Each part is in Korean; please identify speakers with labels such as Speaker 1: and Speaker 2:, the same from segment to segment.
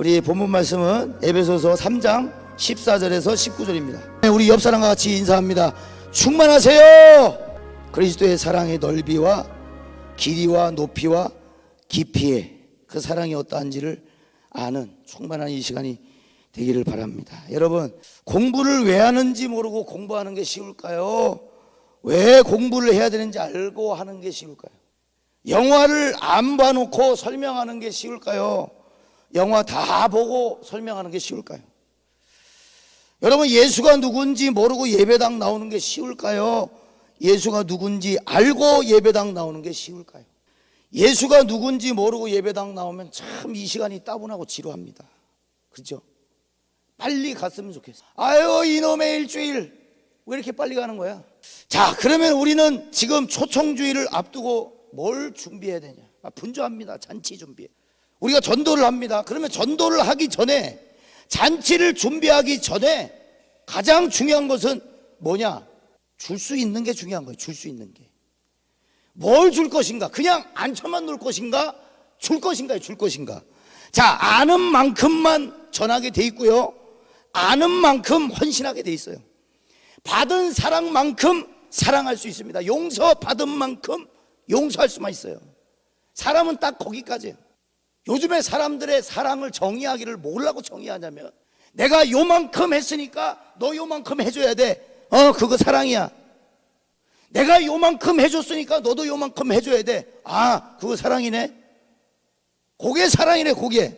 Speaker 1: 우리 본문 말씀은 에베소서 3장 14절에서 19절입니다. 우리 옆 사람과 같이 인사합니다. 충만하세요. 그리스도의 사랑의 넓이와 길이와 높이와 깊이에 그 사랑이 어떠한지를 아는 충만한 이 시간이 되기를 바랍니다. 여러분, 공부를 왜 하는지 모르고 공부하는 게 쉬울까요? 왜 공부를 해야 되는지 알고 하는 게 쉬울까요? 영화를 안 봐놓고 설명하는 게 쉬울까요? 영화 다 보고 설명하는 게 쉬울까요? 여러분, 예수가 누군지 모르고 예배당 나오는 게 쉬울까요? 예수가 누군지 알고 예배당 나오는 게 쉬울까요? 예수가 누군지 모르고 예배당 나오면 참 이 시간이 따분하고 지루합니다. 그렇죠? 빨리 갔으면 좋겠어. 아유, 이놈의 일주일 왜 이렇게 빨리 가는 거야? 자, 그러면 우리는 지금 초청주의를 앞두고 뭘 준비해야 되냐? 분주합니다. 잔치 준비해. 우리가 전도를 합니다. 그러면 전도를 하기 전에, 잔치를 준비하기 전에 가장 중요한 것은 뭐냐? 줄 수 있는 게 중요한 거예요. 줄 수 있는 게. 뭘 줄 것인가? 그냥 앉혀만 놓을 것인가? 줄 것인가요? 줄 것인가? 자, 아는 만큼만 전하게 돼 있고요, 아는 만큼 헌신하게 돼 있어요. 받은 사랑만큼 사랑할 수 있습니다. 용서 받은 만큼 용서할 수만 있어요. 사람은 딱 거기까지예요. 요즘에 사람들의 사랑을 정의하기를 뭐라고 정의하냐면, 내가 요만큼 했으니까 너 요만큼 해줘야 돼. 그거 사랑이야. 내가 요만큼 해줬으니까 너도 요만큼 해줘야 돼. 그거 사랑이네. 그게 사랑이네. 그게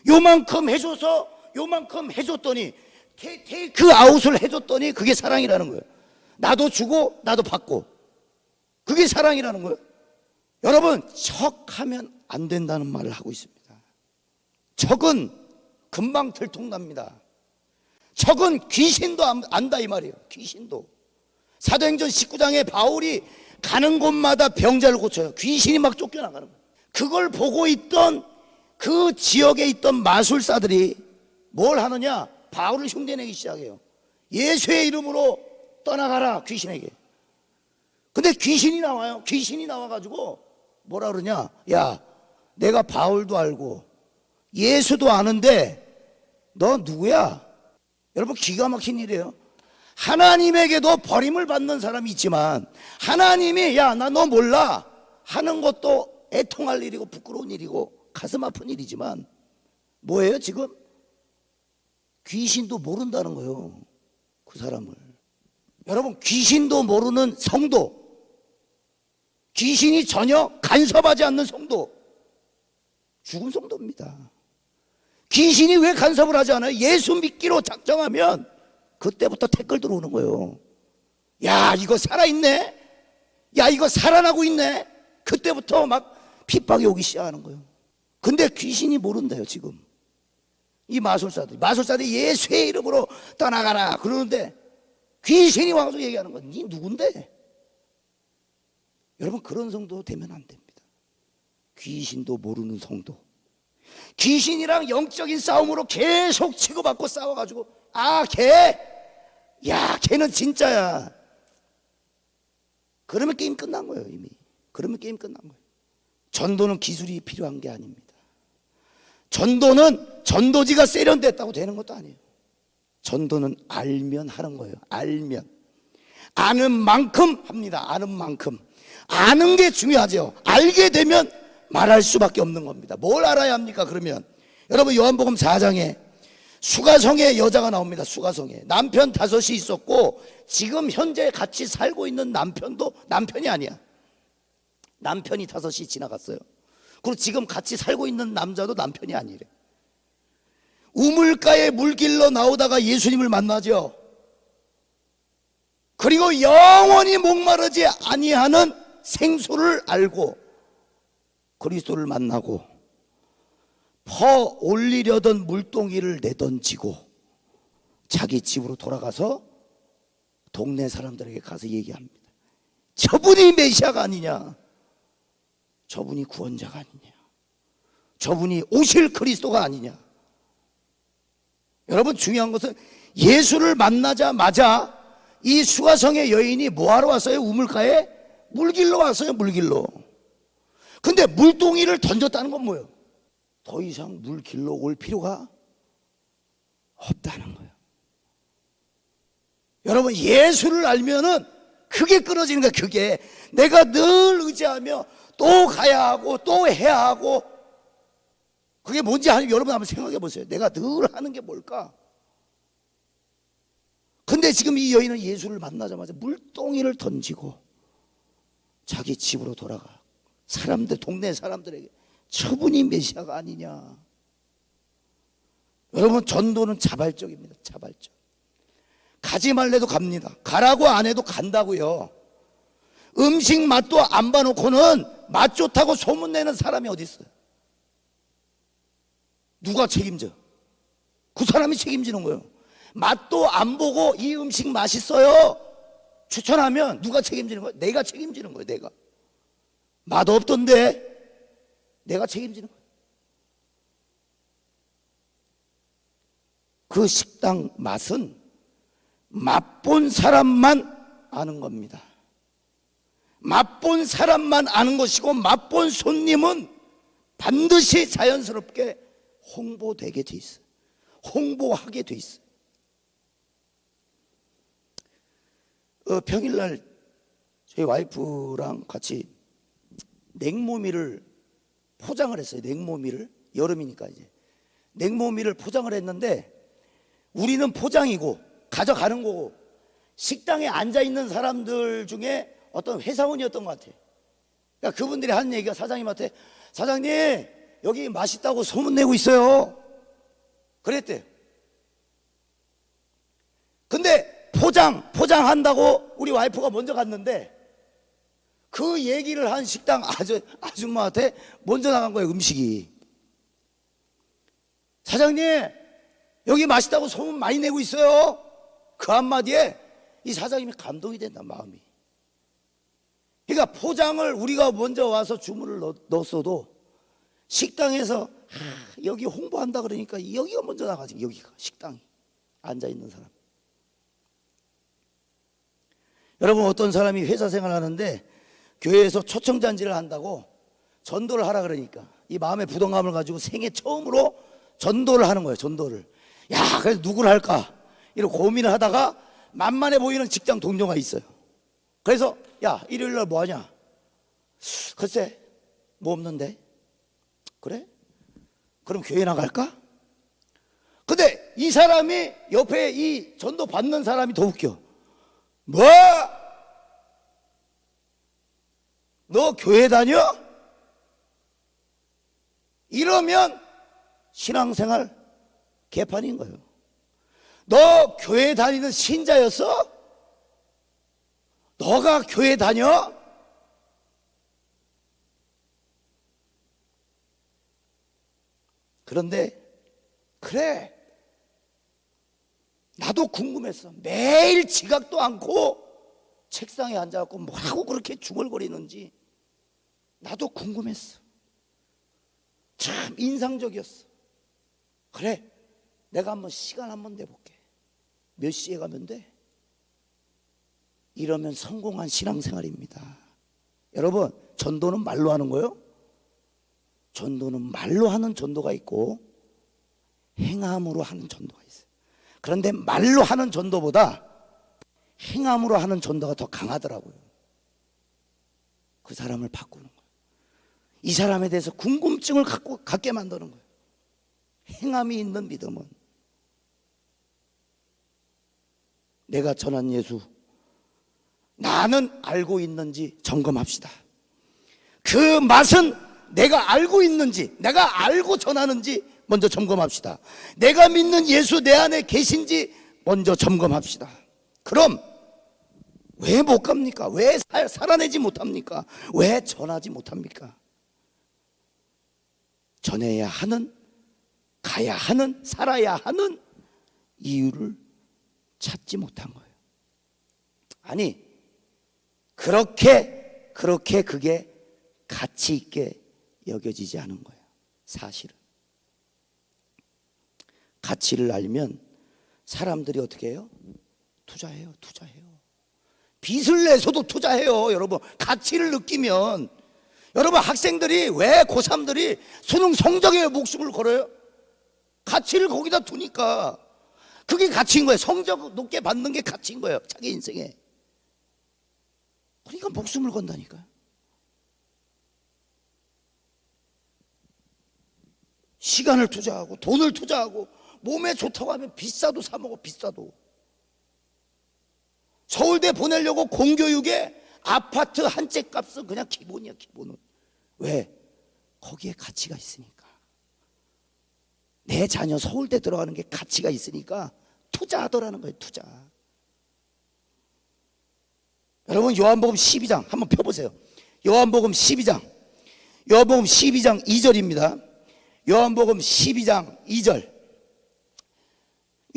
Speaker 1: 요만큼 해줘서 요만큼 해줬더니, 테이크 아웃을 해줬더니 그게 사랑이라는 거예요. 나도 주고 나도 받고, 그게 사랑이라는 거예요. 여러분, 척하면 안 된다는 말을 하고 있습니다. 척은 금방 들통납니다. 척은 귀신도 안다 이 말이에요. 귀신도. 사도행전 19장에 바울이 가는 곳마다 병자를 고쳐요. 귀신이 막 쫓겨나가는 거예요. 그걸 보고 있던 그 지역에 있던 마술사들이 뭘 하느냐? 바울을 흉내내기 시작해요. 예수의 이름으로 떠나가라, 귀신에게. 근데 귀신이 나와요. 귀신이 나와가지고 뭐라 그러냐? 야, 내가 바울도 알고 예수도 아는데 너 누구야? 여러분, 기가 막힌 일이에요. 하나님에게도 버림을 받는 사람이 있지만, 하나님이 야, 나 너 몰라 하는 것도 애통할 일이고 부끄러운 일이고 가슴 아픈 일이지만, 뭐예요 지금? 귀신도 모른다는 거예요, 그 사람을. 여러분, 귀신도 모르는 성도, 귀신이 전혀 간섭하지 않는 성도, 죽은 성도입니다. 귀신이 왜 간섭을 하지 않아요? 예수 믿기로 작정하면 그때부터 댓글 들어오는 거예요. 야, 이거 살아있네. 야, 이거 살아나고 있네. 그때부터 막 핍박이 오기 시작하는 거예요. 근데 귀신이 모른대요 지금. 이 마술사들이 예수의 이름으로 떠나가라 그러는데, 귀신이 와서 얘기하는 거야. 니 누군데? 여러분, 그런 성도 되면 안 됩니다. 귀신도 모르는 성도, 귀신이랑 영적인 싸움으로 계속 치고받고 싸워가지고, 걔는 진짜야. 그러면 게임 끝난 거예요. 이미 그러면 게임 끝난 거예요. 전도는 기술이 필요한 게 아닙니다. 전도는 전도지가 세련됐다고 되는 것도 아니에요. 전도는 알면 하는 거예요. 알면, 아는 만큼 합니다. 아는 만큼. 아는 게 중요하죠. 알게 되면 말할 수밖에 없는 겁니다. 뭘 알아야 합니까? 그러면 여러분, 요한복음 4장에 수가성의 여자가 나옵니다. 수가성에 남편 5이 있었고, 지금 현재 같이 살고 있는 남편도 남편이 아니야. 남편이 5이 지나갔어요. 그리고 지금 같이 살고 있는 남자도 남편이 아니래. 우물가에 물길로 나오다가 예수님을 만나죠. 그리고 영원히 목마르지 아니하는 생수를 알고 그리스도를 만나고, 퍼 올리려던 물동이를 내던지고 자기 집으로 돌아가서 동네 사람들에게 가서 얘기합니다. 저분이 메시아가 아니냐, 저분이 구원자가 아니냐, 저분이 오실 그리스도가 아니냐. 여러분, 중요한 것은 예수를 만나자마자 이 수가성의 여인이 뭐하러 왔어요? 우물가에 물길로 왔어요. 물길로. 근데 물동이를 던졌다는 건 뭐예요? 더 이상 물 길러 올 필요가 없다는 거예요. 여러분, 예수를 알면은 그게 끊어지는 거야. 그게 내가 늘 의지하며 또 가야 하고 또 해야 하고, 그게 뭔지 여러분 한번 생각해 보세요. 내가 늘 하는 게 뭘까? 근데 지금 이 여인은 예수를 만나자마자 물동이를 던지고 자기 집으로 돌아가. 사람들, 동네 사람들에게 저분이 메시아가 아니냐. 여러분, 전도는 자발적입니다. 자발적. 가지 말래도 갑니다. 가라고 안 해도 간다고요. 음식 맛도 안 봐놓고는 맛 좋다고 소문내는 사람이 어디 있어요? 누가 책임져? 그 사람이 책임지는 거예요. 맛도 안 보고 이 음식 맛있어요 추천하면 누가 책임지는 거예요? 내가 책임지는 거예요. 내가. 맛 없던데 내가 책임지는 거예요. 그 식당 맛은 맛본 사람만 아는 겁니다. 맛본 사람만 아는 것이고, 맛본 손님은 반드시 자연스럽게 홍보되게 돼 있어요. 홍보하게 돼 있어요. 평일날 저희 와이프랑 같이 냉모미를 포장을 했어요. 냉모미를. 여름이니까 이제 냉모미를 포장을 했는데, 우리는 포장이고 가져가는 거고, 식당에 앉아있는 사람들 중에 어떤 회사원이었던 것 같아요. 그러니까 그분들이 하는 얘기가 사장님한테, 사장님 여기 맛있다고 소문내고 있어요 그랬대요. 근데 포장한다고 우리 와이프가 먼저 갔는데, 그 얘기를 한 식당 아줌마한테 먼저 나간 거예요. 음식이. 사장님 여기 맛있다고 소문 많이 내고 있어요. 그 한마디에 이 사장님이 감동이 된다, 마음이. 그러니까 포장을 우리가 먼저 와서 주문을 넣었어도 식당에서 여기 홍보한다 그러니까 여기가 먼저 나가지. 여기가 식당이 앉아있는 사람. 여러분, 어떤 사람이 회사 생활하는데 교회에서 초청잔치를 한다고 전도를 하라 그러니까 이 마음의 부담감을 가지고 생애 처음으로 전도를 하는 거예요. 전도를. 야, 그래서 누구를 할까 이런 고민을 하다가 만만해 보이는 직장 동료가 있어요. 그래서 야, 일요일날 뭐 하냐? 글쎄 뭐 없는데. 그래? 그럼 교회 나갈까? 근데 이 사람이 옆에 이 전도 받는 사람이 더 웃겨. 뭐? 너 교회 다녀? 이러면 신앙생활 개판인 거예요. 너 교회 다니는 신자였어? 너가 교회 다녀? 그런데 그래, 나도 궁금했어. 매일 지각도 않고 책상에 앉아갖고 뭐라고 그렇게 중얼거리는지 나도 궁금했어. 참 인상적이었어. 그래, 내가 한번 시간 한번 내볼게. 몇 시에 가면 돼? 이러면 성공한 신앙생활입니다. 여러분, 전도는 말로 하는 거예요? 전도는 말로 하는 전도가 있고 행함으로 하는 전도가 있어요. 그런데 말로 하는 전도보다 행함으로 하는 전도가 더 강하더라고요. 그 사람을 바꾸는 거예요. 이 사람에 대해서 궁금증을 갖게 만드는 거예요. 행함이 있는 믿음은. 내가 전한 예수, 나는 알고 있는지 점검합시다. 그 맛은 내가 알고 있는지, 내가 알고 전하는지 먼저 점검합시다. 내가 믿는 예수 내 안에 계신지 먼저 점검합시다. 그럼 왜 못 갑니까? 왜 살아내지 못합니까? 왜 전하지 못합니까? 전해야 하는, 가야 하는, 살아야 하는 이유를 찾지 못한 거예요. 아니, 그렇게 그게 가치 있게 여겨지지 않은 거예요. 사실은 가치를 알면 사람들이 어떻게 해요? 투자해요. 빚을 내서도 투자해요. 여러분, 가치를 느끼면. 여러분, 학생들이 왜 고3들이 수능 성적에 목숨을 걸어요? 가치를 거기다 두니까. 그게 가치인 거예요. 성적 높게 받는 게 가치인 거예요, 자기 인생에. 그러니까 목숨을 건다니까요. 시간을 투자하고 돈을 투자하고 몸에 좋다고 하면 비싸도 사 먹어, 비싸도. 서울대 보내려고 공교육에 아파트 한 채 값은 그냥 기본이야, 기본은. 왜? 거기에 가치가 있으니까. 내 자녀 서울대 들어가는 게 가치가 있으니까 투자하더라는 거예요, 투자. 여러분, 요한복음 12장 한번 펴보세요. 요한복음 12장 2절입니다. 요한복음 12장 2절.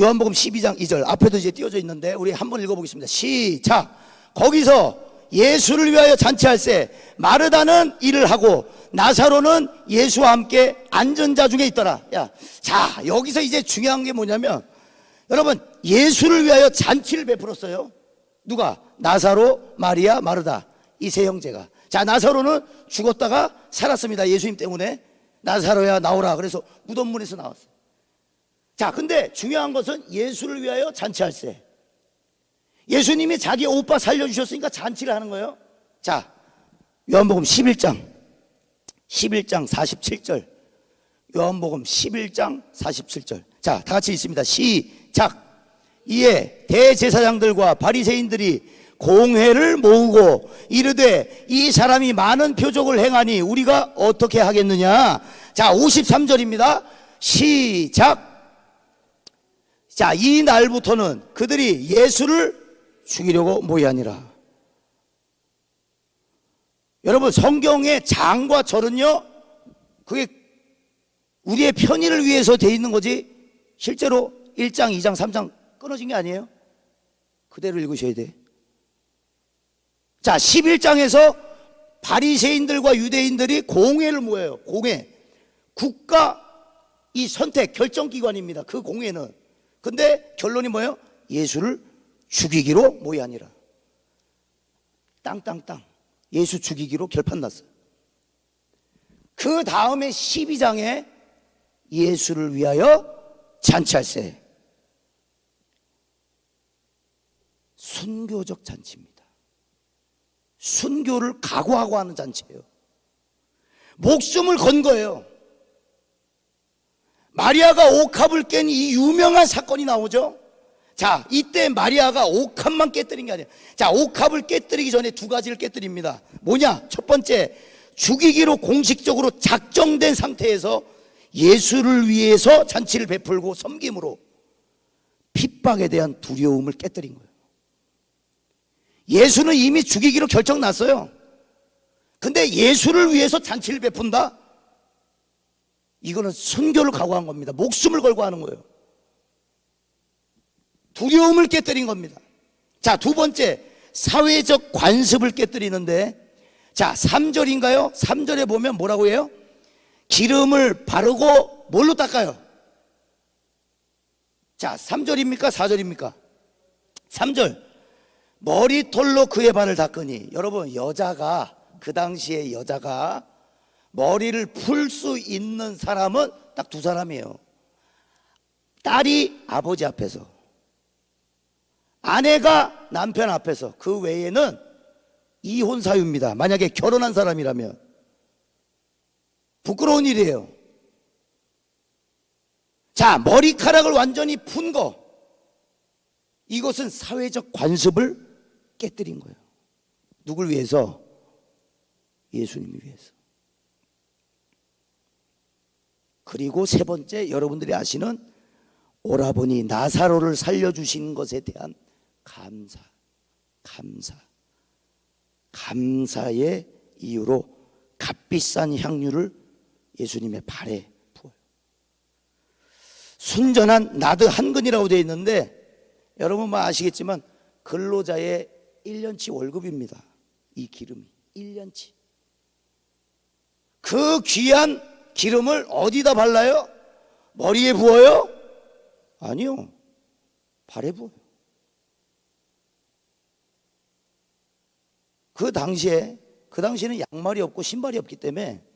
Speaker 1: 요한복음 12장 2절. 앞에도 이제 띄워져 있는데 우리 한번 읽어보겠습니다. 시작. 거기서 예수를 위하여 잔치할세 마르다는 일을 하고 나사로는 예수와 함께 앉은 자 중에 있더라. 자, 여기서 이제 중요한 게 뭐냐면, 여러분, 예수를 위하여 잔치를 베풀었어요. 누가? 나사로, 마리아, 마르다, 이 세 형제가. 자, 나사로는 죽었다가 살았습니다, 예수님 때문에. 나사로야 나오라 그래서 무덤문에서 나왔어요. 자, 근데 중요한 것은 예수를 위하여 잔치할세. 예수님이 자기 오빠 살려주셨으니까 잔치를 하는 거예요. 자, 요한복음 11장 47절. 요한복음 11장 47절. 자, 다 같이 읽습니다. 시작. 이에 대제사장들과 바리새인들이 공회를 모으고 이르되 이 사람이 많은 표적을 행하니 우리가 어떻게 하겠느냐. 자, 53절입니다. 시작. 자, 이 날부터는 그들이 예수를 죽이려고 모이하니라. 여러분, 성경의 장과 절은요, 그게 우리의 편의를 위해서 돼 있는 거지 실제로 1장, 2장, 3장 끊어진 게 아니에요. 그대로 읽으셔야 돼. 자, 11장에서 바리새인들과 유대인들이 공회를 모여요. 공회. 국가 이 선택 결정기관입니다, 그 공회는. 근데 결론이 뭐예요? 예수를 죽이기로 모이하니라. 땅땅땅. 예수 죽이기로 결판 났어요. 그 다음에 12장에 예수를 위하여 잔치할세. 순교적 잔치입니다. 순교를 각오하고 하는 잔치예요. 목숨을 건 거예요. 마리아가 옥합을 깬 이 유명한 사건이 나오죠. 자, 이때 마리아가 옥합만 깨뜨린 게 아니에요. 자, 옥합을 깨뜨리기 전에 두 가지를 깨뜨립니다. 뭐냐? 첫 번째, 죽이기로 공식적으로 작정된 상태에서 예수를 위해서 잔치를 베풀고 섬김으로 핍박에 대한 두려움을 깨뜨린 거예요. 예수는 이미 죽이기로 결정 났어요. 근데 예수를 위해서 잔치를 베푼다? 이거는 순교를 각오한 겁니다. 목숨을 걸고 하는 거예요. 두려움을 깨뜨린 겁니다. 자, 두 번째, 사회적 관습을 깨뜨리는데, 자, 3절인가요? 3절에 보면 뭐라고 해요? 기름을 바르고 뭘로 닦아요? 자, 3절입니까? 4절입니까? 3절. 머리털로 그의 발을 닦으니. 여러분, 여자가, 그 당시에 여자가 머리를 풀 수 있는 사람은 딱 두 사람이에요. 딸이 아버지 앞에서, 아내가 남편 앞에서. 그 외에는 이혼 사유입니다. 만약에 결혼한 사람이라면. 부끄러운 일이에요. 자, 머리카락을 완전히 푼 거, 이것은 사회적 관습을 깨뜨린 거예요. 누굴 위해서? 예수님을 위해서. 그리고 세 번째, 여러분들이 아시는 오라버니 나사로를 살려주신 것에 대한 감사의 이유로 값비싼 향유를 예수님의 발에 부어요. 순전한 나드 한 근이라고 되어 있는데, 여러분 뭐 아시겠지만 근로자의 1년치 월급입니다. 이 기름이 1년치. 그 귀한 기름을 어디다 발라요? 머리에 부어요? 아니요, 발에 부어요. 그 당시에 그 당시에는 양말이 없고 신발이 없기 때문에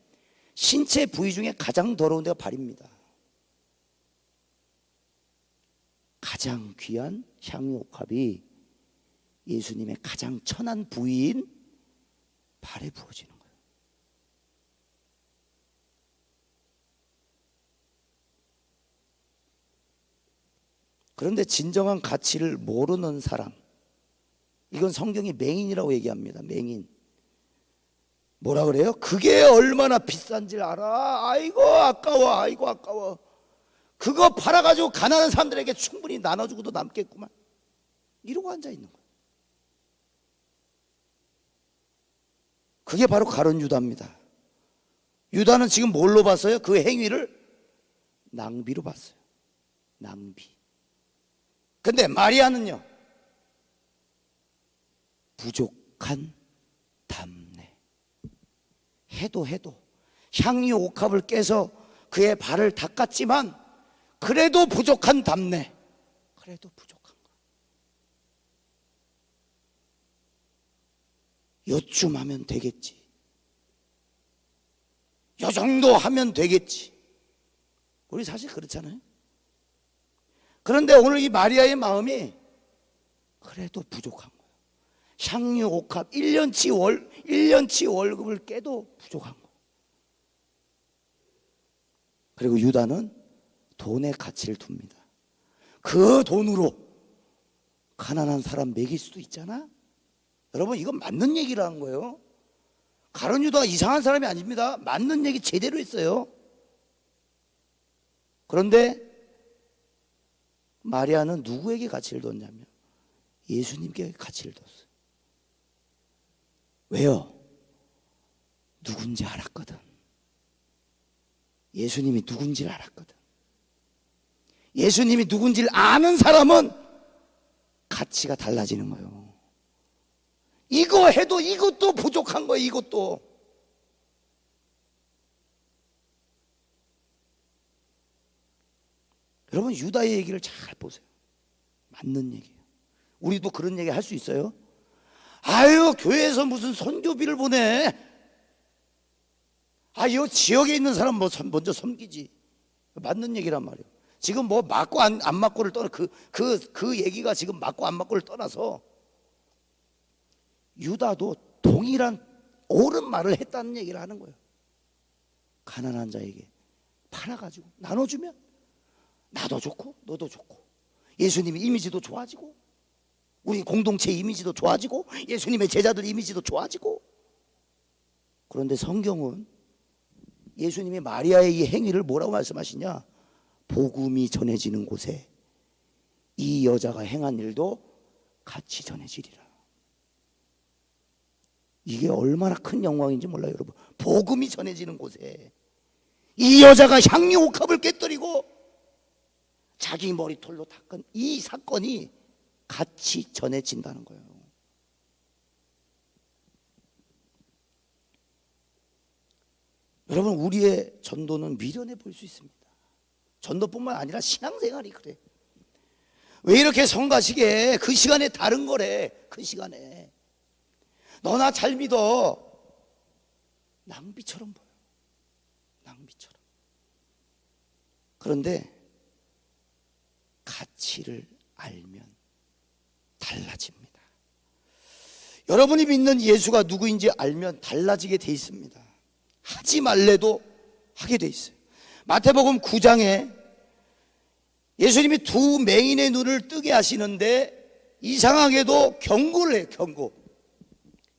Speaker 1: 신체 부위 중에 가장 더러운 데가 발입니다. 가장 귀한 향유옥합이 예수님의 가장 천한 부위인 발에 부어지는 거예요. 그런데 진정한 가치를 모르는 사람, 이건 성경이 맹인이라고 얘기합니다. 맹인. 뭐라 그래요? 그게 얼마나 비싼지 알아? 아이고 아까워, 아이고 아까워. 그거 팔아가지고 가난한 사람들에게 충분히 나눠주고도 남겠구만. 이러고 앉아있는 거예요. 그게 바로 가룟 유다입니다. 유다는 지금 뭘로 봤어요? 그 행위를 낭비로 봤어요. 낭비. 근데 마리아는요, 부족한 담내. 해도 향유 옥합을 깨서 그의 발을 닦았지만 그래도 부족한 담내. 그래도 부족한 거. 요쯤 하면 되겠지. 요 정도 하면 되겠지. 우리 사실 그렇잖아요. 그런데 오늘 이 마리아의 마음이 그래도 부족한 거예요. 향유 옥합 1년치 월급을 깨도 부족한 거예요. 그리고 유다는 돈의 가치를 둡니다. 그 돈으로 가난한 사람 먹일 수도 있잖아. 여러분, 이건 맞는 얘기라는 거예요. 가룟 유다가 이상한 사람이 아닙니다. 맞는 얘기 제대로 했어요. 그런데 마리아는 누구에게 가치를 뒀냐면 예수님께 가치를 뒀어요. 왜요? 누군지 알았거든. 예수님이 누군지를 알았거든. 예수님이 누군지를 아는 사람은 가치가 달라지는 거예요. 이거 해도 이것도 부족한 거예요. 이것도. 여러분, 유다의 얘기를 잘 보세요. 맞는 얘기예요. 우리도 그런 얘기 할 수 있어요? 아유, 교회에서 무슨 선교비를 보내. 아, 이 지역에 있는 사람 먼저 섬기지. 맞는 얘기란 말이에요. 지금 뭐 맞고 안 맞고를 떠나 그 얘기가 지금 맞고 안 맞고를 떠나서 유다도 동일한 옳은 말을 했다는 얘기를 하는 거예요. 가난한 자에게 팔아가지고 나눠주면 나도 좋고 너도 좋고 예수님의 이미지도 좋아지고 우리 공동체 이미지도 좋아지고 예수님의 제자들 이미지도 좋아지고. 그런데 성경은 예수님이 마리아의 이 행위를 뭐라고 말씀하시냐? 복음이 전해지는 곳에 이 여자가 행한 일도 같이 전해지리라. 이게 얼마나 큰 영광인지 몰라요, 여러분. 복음이 전해지는 곳에 이 여자가 향유 옥합을 깨뜨리고 자기 머리털로 닦은 이 사건이 같이 전해진다는 거예요. 여러분, 우리의 전도는 미련해 보일 수 있습니다. 전도뿐만 아니라 신앙생활이 그래. 왜 이렇게 성가시게 그 시간에 다른 거래. 그 시간에 너나 잘 믿어. 낭비처럼 보여. 낭비처럼. 그런데 가치를 알면 달라집니다. 여러분이 믿는 예수가 누구인지 알면 달라지게 돼 있습니다. 하지 말래도 하게 돼 있어요. 마태복음 9장에 예수님이 두 맹인의 눈을 뜨게 하시는데 이상하게도 경고를 해요.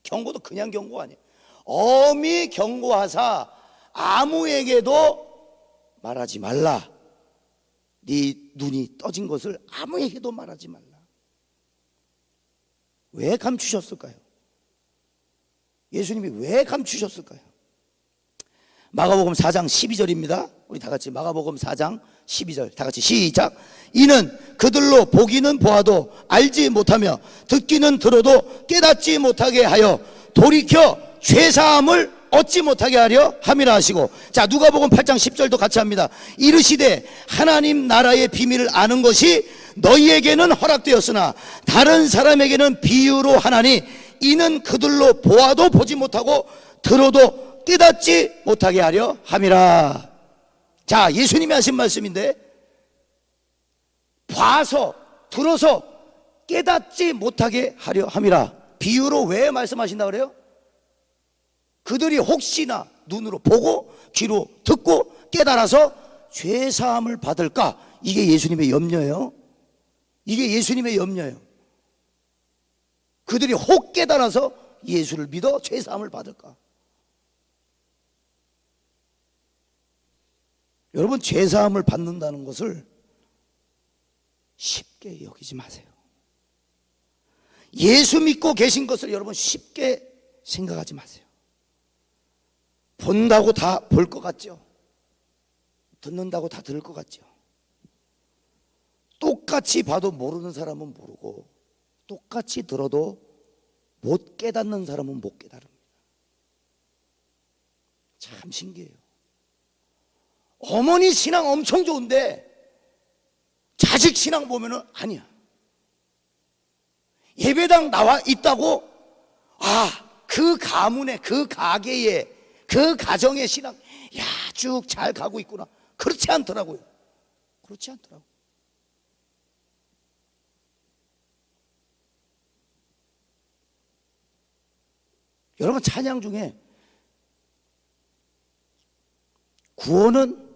Speaker 1: 경고도 그냥 경고가 아니에요. 엄히 경고하사 아무에게도 말하지 말라. 네 눈이 떠진 것을 아무에게도 말하지 말라. 왜 감추셨을까요? 예수님이 왜 감추셨을까요? 마가복음 4장 12절입니다. 우리 다 같이 마가복음 4장 12절 다 같이 시작. 이는 그들로 보기는 보아도 알지 못하며 듣기는 들어도 깨닫지 못하게 하여 돌이켜 죄사함을 얻지 못하게 하려 함이라 하시고. 자, 누가복음 8장 10절도 같이 합니다. 이르시되 하나님 나라의 비밀을 아는 것이 너희에게는 허락되었으나 다른 사람에게는 비유로 하나니 이는 그들로 보아도 보지 못하고 들어도 깨닫지 못하게 하려 함이라. 자, 예수님이 하신 말씀인데, 봐서 들어서 깨닫지 못하게 하려 함이라. 비유로 왜 말씀하신다 그래요? 그들이 혹시나 눈으로 보고 귀로 듣고 깨달아서 죄사함을 받을까? 이게 예수님의 염려예요. 이게 예수님의 염려예요. 그들이 혹 깨달아서 예수를 믿어 죄사함을 받을까? 여러분, 죄사함을 받는다는 것을 쉽게 여기지 마세요. 예수 믿고 계신 것을 여러분 쉽게 생각하지 마세요. 본다고 다 볼 것 같죠? 듣는다고 다 들을 것 같죠? 똑같이 봐도 모르는 사람은 모르고 똑같이 들어도 못 깨닫는 사람은 못 깨달습니다. 참 신기해요. 어머니 신앙 엄청 좋은데 자식 신앙 보면은 아니야. 예배당 나와 있다고 그 가문의 그 가게의 그 가정의 신앙 쭉 잘 가고 있구나. 그렇지 않더라고요. 그렇지 않더라고요. 여러분, 찬양 중에 구원은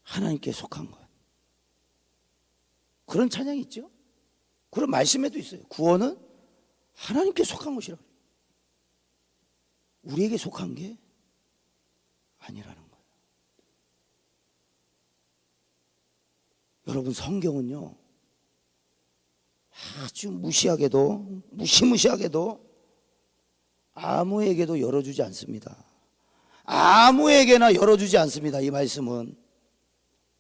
Speaker 1: 하나님께 속한 것, 그런 찬양이 있죠. 그런 말씀에도 있어요. 구원은 하나님께 속한 것이라고. 우리에게 속한 게 아니라는 거예요. 여러분, 성경은요 아주 무시무시하게도 아무에게도 열어주지 않습니다. 아무에게나 열어주지 않습니다. 이 말씀은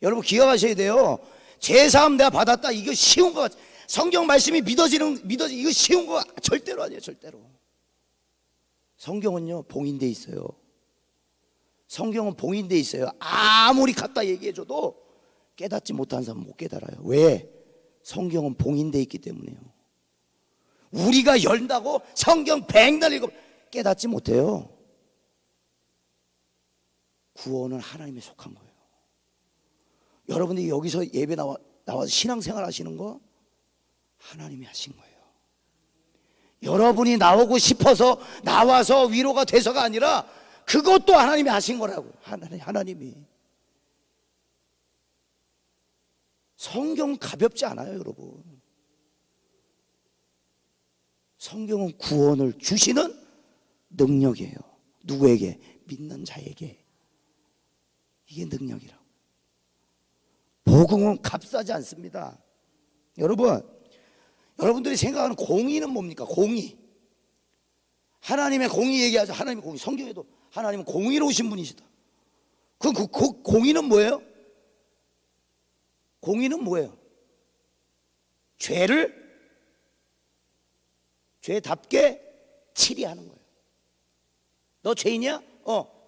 Speaker 1: 여러분 기억하셔야 돼요. 제사함 내가 받았다, 이거 쉬운 거, 성경 말씀이 믿어지 이거 쉬운 거 절대로 아니에요. 절대로. 성경은요 봉인돼 있어요. 성경은 봉인돼 있어요. 아무리 갖다 얘기해줘도 깨닫지 못한 사람은 못 깨달아요. 왜? 성경은 봉인돼 있기 때문에요. 우리가 열다고 성경 백날 읽어 깨닫지 못해요. 구원은 하나님에 속한 거예요. 여러분들이 여기서 예배 나와서 신앙생활 하시는 거 하나님이 하신 거예요. 여러분이 나오고 싶어서 나와서 위로가 돼서가 아니라 그것도 하나님이 하신 거라고. 하나님이. 성경은 가볍지 않아요, 여러분. 성경은 구원을 주시는 능력이에요. 누구에게? 믿는 자에게. 이게 능력이라고. 복음은 값싸지 않습니다. 여러분들이 생각하는 공의는 뭡니까? 공의. 하나님의 공의 얘기하죠. 하나님의 공의. 성경에도 하나님은 공의로우신 분이시다. 그 공의는 뭐예요? 공의는 뭐예요? 죄답게 치리하는 거예요. 너 죄인이야?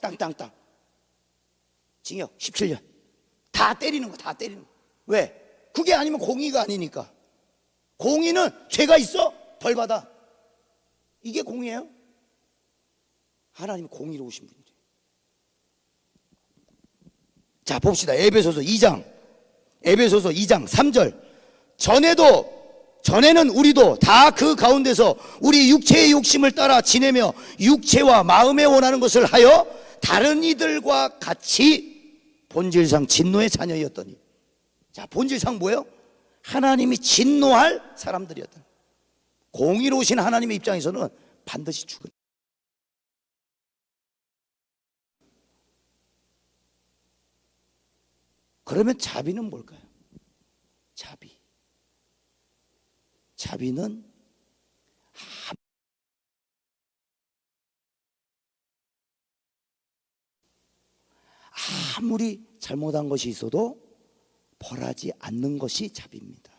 Speaker 1: 땅. 징역 17년. 다 때리는 거, 다 때리는 거. 왜? 그게 아니면 공의가 아니니까. 공의는 죄가 있어? 벌 받아. 이게 공의예요? 하나님은 공의로우신 분이죠. 자, 봅시다. 에베소서 2장 3절. 전에는 우리도 다 그 가운데서 우리 육체의 욕심을 따라 지내며 육체와 마음에 원하는 것을 하여 다른 이들과 같이 본질상 진노의 자녀였더니. 자, 본질상 뭐예요? 하나님이 진노할 사람들이었다. 공의로우신 하나님의 입장에서는 반드시 죽은. 그러면 자비는 뭘까요? 자비는 아무리 잘못한 것이 있어도 벌하지 않는 것이 자비입니다.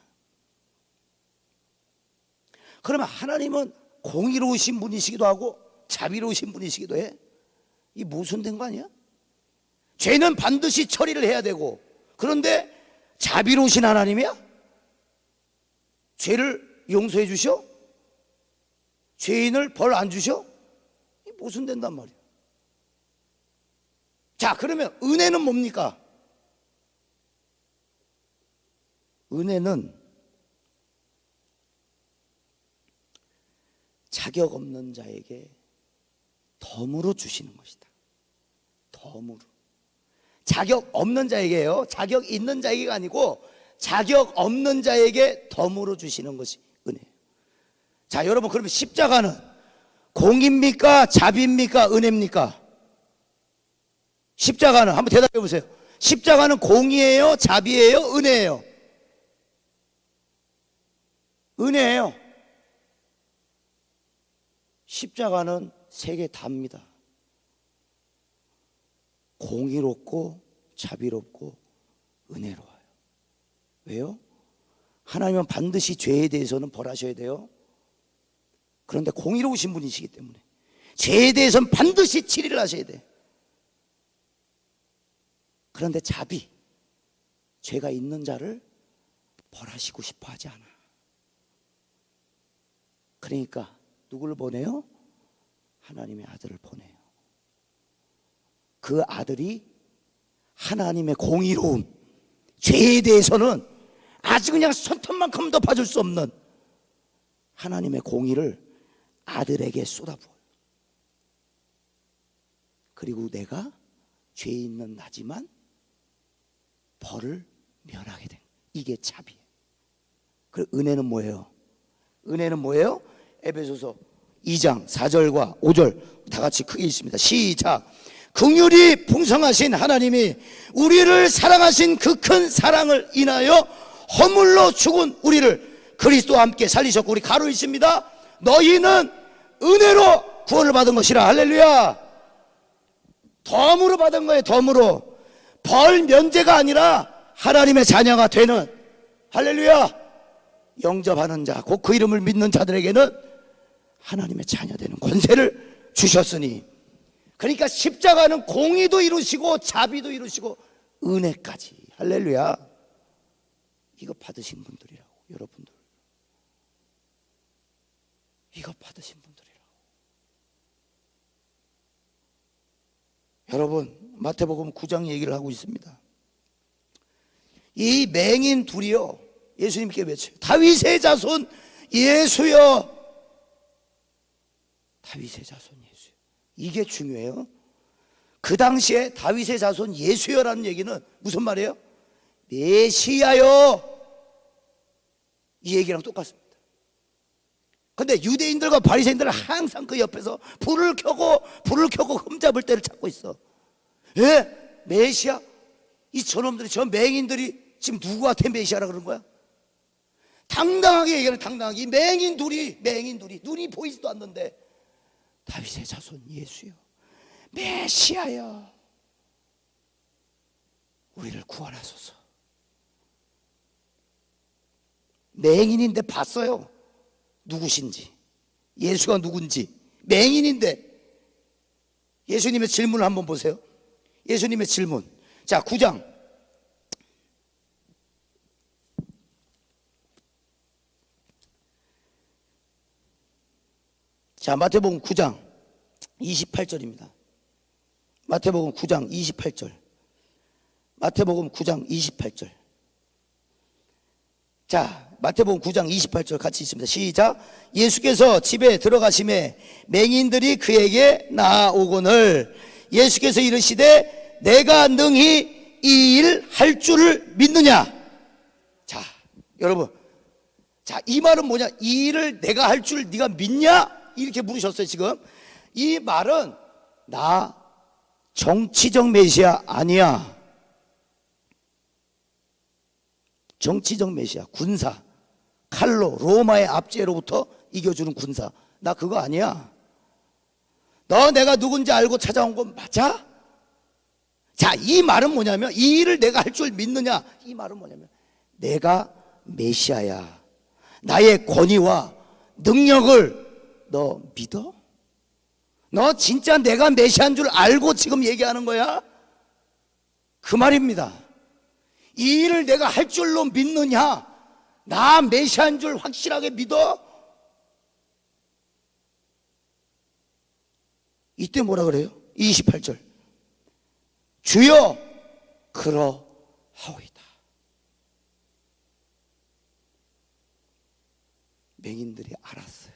Speaker 1: 그러면 하나님은 공의로우신 분이시기도 하고 자비로우신 분이시기도 해. 이 모순된 거 아니야? 죄는 반드시 처리를 해야 되고, 그런데 자비로우신 하나님이야? 죄를 용서해 주셔? 죄인을 벌 안 주셔? 모순된단 말이야. 자, 그러면 은혜는 뭡니까? 은혜는 자격 없는 자에게 덤으로 주시는 것이다. 덤으로. 자격 없는 자에게요. 자격 있는 자에게가 아니고 자격 없는 자에게 덤으로 주시는 것이 은혜예요. 자, 여러분, 그러면 십자가는 공입니까? 자비입니까? 은혜입니까? 십자가는 한번 대답해 보세요. 십자가는 공이에요? 자비예요? 은혜예요? 은혜예요. 십자가는 세 개 다입니다. 공의롭고 자비롭고 은혜로워요. 왜요? 하나님은 반드시 죄에 대해서는 벌하셔야 돼요. 그런데 공의로우신 분이시기 때문에 죄에 대해서는 반드시 치리를 하셔야 돼. 그런데 자비, 죄가 있는 자를 벌하시고 싶어 하지 않아. 그러니까 누구를 보내요? 하나님의 아들을 보내요. 그 아들이 하나님의 공의로움, 죄에 대해서는 아주 그냥 손톱만큼도 봐줄 수 없는 하나님의 공의를 아들에게 쏟아부어요. 그리고 내가 죄 있는 나지만 벌을 면하게 된, 이게 자비예요. 그 은혜는 뭐예요? 은혜는 뭐예요? 에베소서 2장 4절과 5절 다 같이 크게 읽습니다. 시작. 긍휼이 풍성하신 하나님이 우리를 사랑하신 그 큰 사랑을 인하여 허물로 죽은 우리를 그리스도와 함께 살리셨고, 우리 가로 있습니다. 너희는 은혜로 구원을 받은 것이라. 할렐루야. 덤으로 받은 거예요. 덤으로. 벌 면제가 아니라 하나님의 자녀가 되는, 할렐루야, 영접하는 자, 곧 그 이름을 믿는 자들에게는 하나님의 자녀 되는 권세를 주셨으니. 그러니까 십자가는 공의도 이루시고 자비도 이루시고 은혜까지. 할렐루야. 이거 받으신 분들이라고. 여러분들, 이거 받으신 분들이라고. 여러분, 마태복음 9장 얘기를 하고 있습니다. 이 맹인 둘이요, 예수님께 외쳐요. 다윗의 자손 예수여. 다윗의 자손 예수여. 이게 중요해요. 그 당시에 다윗의 자손 예수여라는 얘기는 무슨 말이에요? 메시아요. 이 얘기랑 똑같습니다. 근데 유대인들과 바리새인들은 항상 그 옆에서 불을 켜고 흠잡을 때를 찾고 있어. 예? 메시아? 이 저놈들이, 저 맹인들이 지금 누구한테 메시아라 그러는 거야? 당당하게 얘기하는, 당당하게. 이 맹인 둘이 눈이 보이지도 않는데 다윗의 자손 예수여, 메시아여, 우리를 구원하소서. 맹인인데 봤어요, 누구신지, 예수가 누군지. 맹인인데. 예수님의 질문을 한번 보세요. 예수님의 질문. 자, 9장. 자, 마태복음 9장 28절입니다. 마태복음 9장 28절. 마태복음 9장 28절. 자, 마태복음 9장 28절 같이 읽습니다. 시작. 예수께서 집에 들어가심에 맹인들이 그에게 나아오거늘 예수께서 이르시되 내가 능히 이 일 할 줄을 믿느냐. 자, 여러분, 자, 이 말은 뭐냐? 이 일을 내가 할 줄 네가 믿냐? 이렇게 물으셨어요. 지금 이 말은 나 정치적 메시아 아니야. 정치적 메시아, 군사, 칼로 로마의 압제로부터 이겨주는 군사, 나 그거 아니야. 너 내가 누군지 알고 찾아온 건 맞아? 자, 이 말은 뭐냐면, 이 일을 내가 할 줄 믿느냐, 이 말은 뭐냐면 내가 메시아야. 나의 권위와 능력을 너 믿어? 너 진짜 내가 메시아인 줄 알고 지금 얘기하는 거야? 그 말입니다. 이 일을 내가 할 줄로 믿느냐? 나 메시아인 줄 확실하게 믿어? 이때 뭐라 그래요? 28절. 주여 그러하오이다. 맹인들이 알았어요.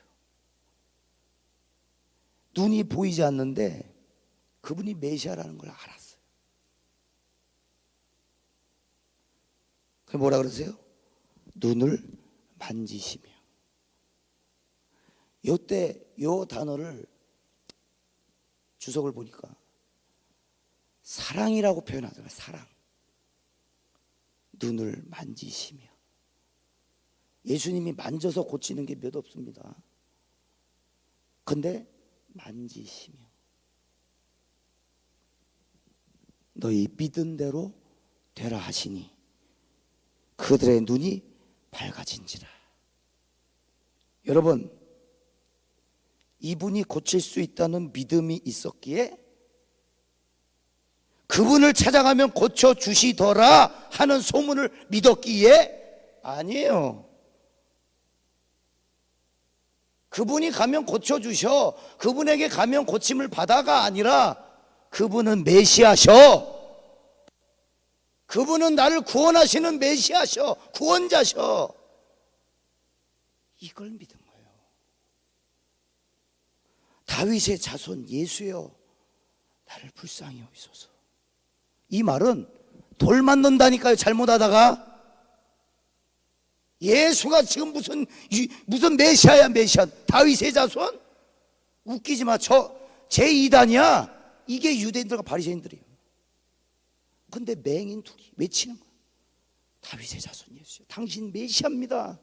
Speaker 1: 눈이 보이지 않는데 그분이 메시아라는 걸 알았어요. 그 뭐라 그러세요? 눈을 만지시며. 요때 요 단어를 주석을 보니까 사랑이라고 표현하더라고요. 사랑. 눈을 만지시며. 예수님이 만져서 고치는 게 몇 없습니다. 근데 만지시며 너희 믿은 대로 되라 하시니 그들의 눈이 밝아진지라. 여러분, 이분이 고칠 수 있다는 믿음이 있었기에 그분을 찾아가면 고쳐주시더라 하는 소문을 믿었기에 아니에요. 그분이 가면 고쳐주셔, 그분에게 가면 고침을 받아가 아니라 그분은 메시아셔. 그분은 나를 구원하시는 메시아셔, 구원자셔. 이걸 믿은 거예요. 다윗의 자손 예수여 나를 불쌍히 여기소서. 이 말은 돌 맞는다니까요. 잘못하다가. 예수가 지금 무슨 메시아야, 메시아. 다윗의 자손? 웃기지 마. 저 제2단이야. 이게 유대인들과 바리새인들이에요. 근데 맹인 둘이 외치는 거야. 다윗의 자손 예수요, 당신 메시아입니다.